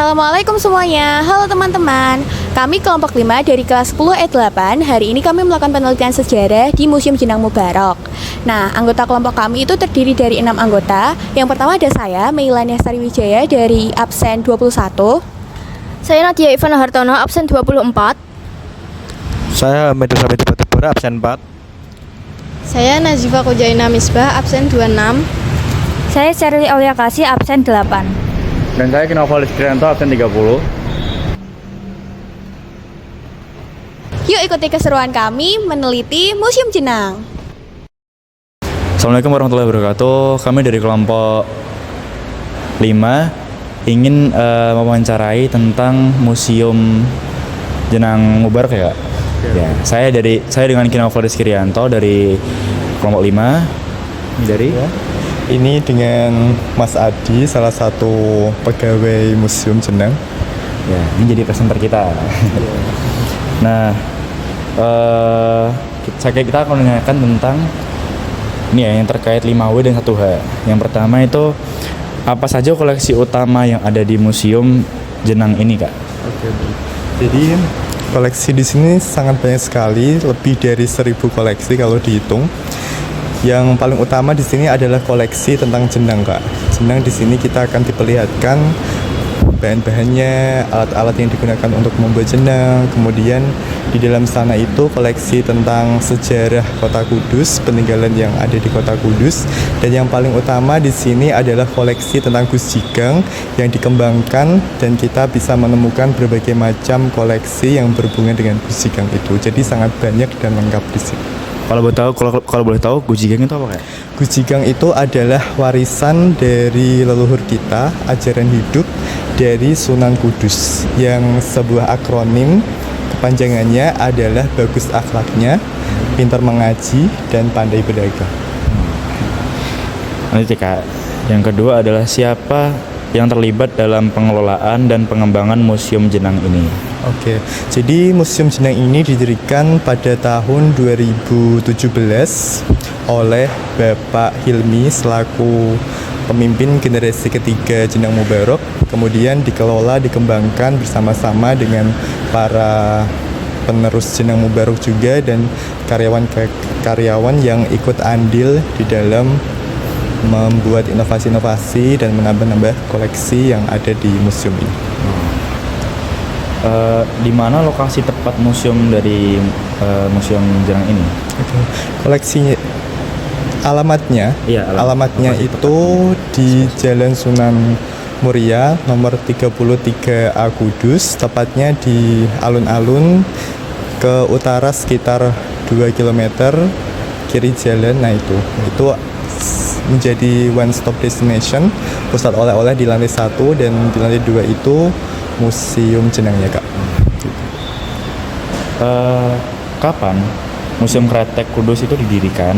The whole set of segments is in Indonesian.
Assalamualaikum semuanya. Halo teman-teman. Kami kelompok 5 dari kelas 10 E8. Hari ini kami melakukan penelitian sejarah di Museum Jenang Mubarok. Nah, anggota kelompok kami itu terdiri dari 6 anggota. Yang pertama ada saya, Meilania Sariwijaya dari absen 21. Saya Nadia Ivana Hartono, absen 24. Saya Medus Sabit Batubara, absen 4. Saya Nazifa Kojaina Misbah, absen 26. Saya Sherly Aulia Kasih, absen 8. Dan saya Kinovalis Krianto, absen 30. Yuk ikuti keseruan kami meneliti Museum Jenang. Assalamualaikum warahmatullahi wabarakatuh. Kami dari kelompok 5 ingin mewawancarai tentang Museum Jenang Mubarok ya, Kak? Ya, saya dengan Kinovalis Krianto dari kelompok 5. Dari Ini dengan Mas Adi, salah satu pegawai Museum Jenang. ya, ini jadi presenter kita. Nah, kita akan menanyakan tentang ini ya, yang terkait 5W dan 1H. Yang pertama itu apa saja koleksi utama yang ada di Museum Jenang ini, Kak? Oke. Jadi koleksi di sini sangat banyak sekali, lebih dari 1000 koleksi kalau dihitung. Yang paling utama di sini adalah koleksi tentang jenang, Kak. Jenang di sini kita akan diperlihatkan bahan-bahannya, alat-alat yang digunakan untuk membuat jenang. Kemudian di dalam sana itu koleksi tentang sejarah Kota Kudus, peninggalan yang ada di Kota Kudus. Dan yang paling utama di sini adalah koleksi tentang Gus Jigang yang dikembangkan, dan kita bisa menemukan berbagai macam koleksi yang berhubungan dengan Gus Jigang itu. Jadi sangat banyak dan lengkap di sini. Kalau boleh tahu, Gus Jigang itu apa, Kak? Gus Jigang itu adalah warisan dari leluhur kita, ajaran hidup dari Sunan Kudus, yang sebuah akronim kepanjangannya adalah bagus akhlaknya, pintar mengaji, dan pandai berdagang. Nanti, Kak. Yang kedua adalah siapa yang terlibat dalam pengelolaan dan pengembangan Museum Jenang ini? Oke, jadi Museum Jenang ini didirikan pada tahun 2017 oleh Bapak Hilmi selaku pemimpin generasi ketiga Jenang Mubarok. Kemudian dikelola, dikembangkan bersama-sama dengan para penerus Jenang Mubarok juga, dan karyawan-karyawan yang ikut andil di dalam membuat inovasi-inovasi dan menambah-nambah koleksi yang ada di museum ini. Di mana lokasi tepat museum dari Museum Jenang ini? Koleksi alamatnya, Iya, alamatnya lokasi itu di Jalan Sunan Muria nomor 33A Kudus, tepatnya di alun-alun ke utara sekitar 2 km kiri jalan. Nah itu menjadi one stop destination, pusat oleh-oleh di lantai 1, dan di lantai 2 itu Museum Jenangnya, Kak. Kapan Museum Kretek Kudus itu didirikan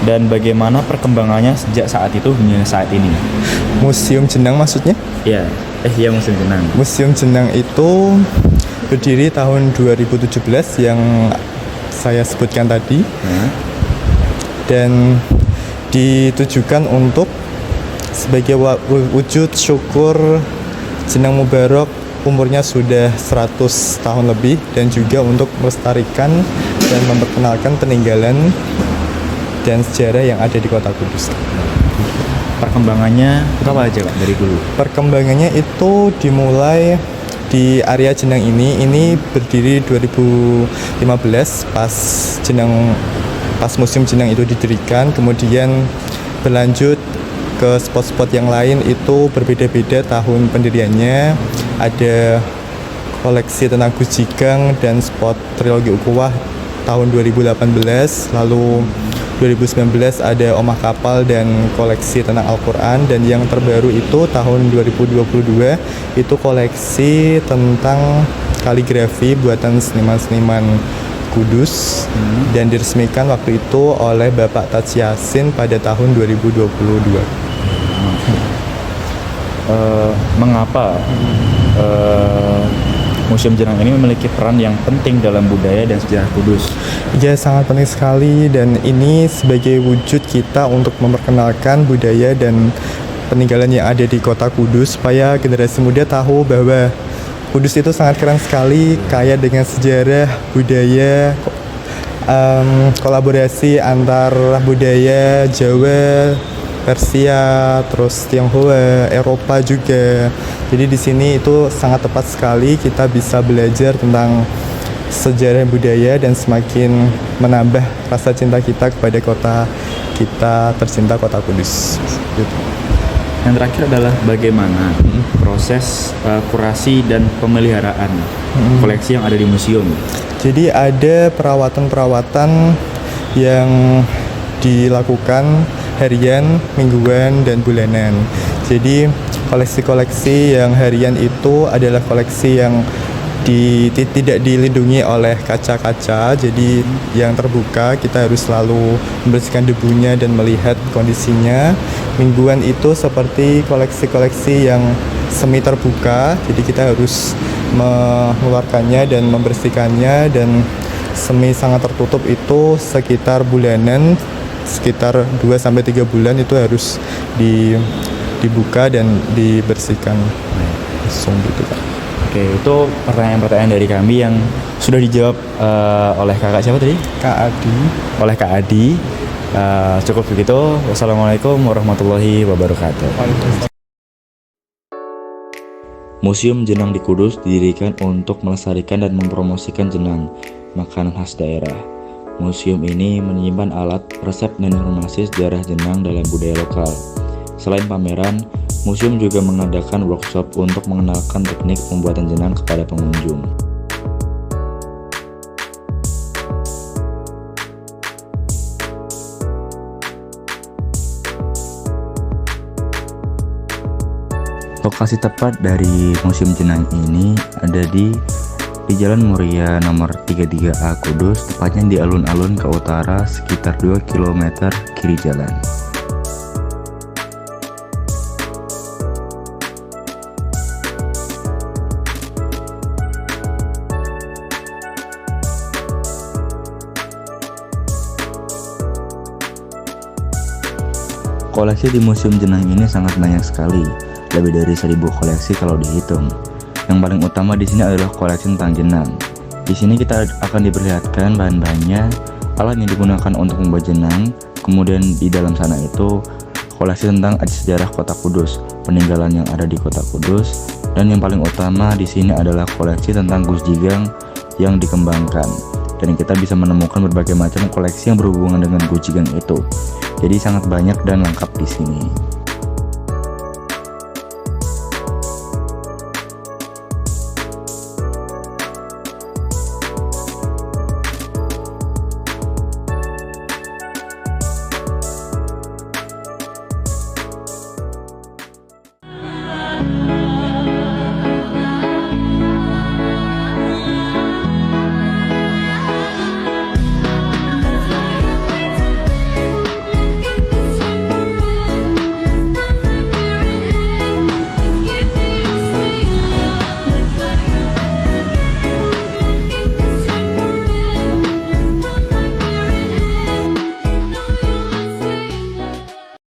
dan bagaimana perkembangannya sejak saat itu hingga saat ini? Museum Jenang maksudnya? Iya, Museum Jenang. Museum Jenang itu berdiri tahun 2017 yang saya sebutkan tadi, dan ditujukan untuk sebagai wujud syukur Jenang Mubarok umurnya sudah 100 tahun lebih, dan juga untuk melestarikan dan memperkenalkan peninggalan dan sejarah yang ada di Kota Kudus. Perkembangannya itu apa aja, Kak, dari dulu? Perkembangannya itu dimulai di area Jenang ini berdiri 2015 pas Museum Jenang itu didirikan. Kemudian berlanjut ke spot-spot yang lain, itu berbeda-beda tahun pendiriannya. Ada koleksi tentang Gus Jigang dan spot trilogi Ukhuwah tahun 2018. Lalu 2019 ada Omah Kapal dan koleksi tentang Al-Quran. Dan yang terbaru itu tahun 2022 itu koleksi tentang kaligrafi buatan seniman-seniman Kudus, dan diresmikan waktu itu oleh Bapak Taj Yassin pada tahun 2022. Mengapa Museum Jenang ini memiliki peran yang penting dalam budaya dan sejarah Kudus? Ya, sangat penting sekali, dan ini sebagai wujud kita untuk memperkenalkan budaya dan peninggalan yang ada di kota Kudus supaya generasi muda tahu bahwa Kudus itu sangat keren sekali, kaya dengan sejarah, budaya, kolaborasi antar budaya Jawa, Persia, terus Tionghoa, Eropa juga. Jadi di sini itu sangat tepat sekali kita bisa belajar tentang sejarah budaya dan semakin menambah rasa cinta kita kepada kota kita tercinta, kota Kudus. Gitu. Yang terakhir adalah bagaimana proses kurasi dan pemeliharaan koleksi yang ada di museum. Jadi ada perawatan-perawatan yang dilakukan harian, mingguan, dan bulanan. Jadi koleksi-koleksi yang harian itu adalah koleksi yang tidak dilindungi oleh kaca-kaca, jadi yang terbuka kita harus selalu membersihkan debunya dan melihat kondisinya. Mingguan itu seperti koleksi-koleksi yang semi terbuka, jadi kita harus mengeluarkannya dan membersihkannya, dan semi sangat tertutup itu sekitar bulanan, sekitar 2-3 bulan itu harus dibuka dan dibersihkan langsung gitu Kak. Oke, itu pertanyaan-pertanyaan dari kami yang sudah dijawab oleh kakak siapa tadi? Kak Adi. Oleh Kak Adi. Cukup begitu. Wassalamualaikum warahmatullahi wabarakatuh. Museum Jenang di Kudus didirikan untuk melestarikan dan mempromosikan jenang, makanan khas daerah. Museum ini menyimpan alat, resep, dan informasi sejarah jenang dalam budaya lokal. Selain pameran, museum juga mengadakan workshop untuk mengenalkan teknik pembuatan jenang kepada pengunjung. Lokasi tepat dari Museum Jenang ini ada di Jalan Muria nomor 33A Kudus, tepatnya di alun-alun ke utara sekitar 2 km kiri jalan. Koleksi di Museum Jenang ini sangat banyak sekali, lebih dari 1000 koleksi kalau dihitung. Yang paling utama di sini adalah koleksi tentang jenang. Di sini kita akan diperlihatkan bahan-bahannya, alat yang digunakan untuk membuat jenang, kemudian di dalam sana itu koleksi tentang sejarah Kota Kudus, peninggalan yang ada di Kota Kudus, dan yang paling utama di sini adalah koleksi tentang Gus Jigang yang dikembangkan. Dan kita bisa menemukan berbagai macam koleksi yang berhubungan dengan Gus Jigang itu. Jadi sangat banyak dan lengkap di sini.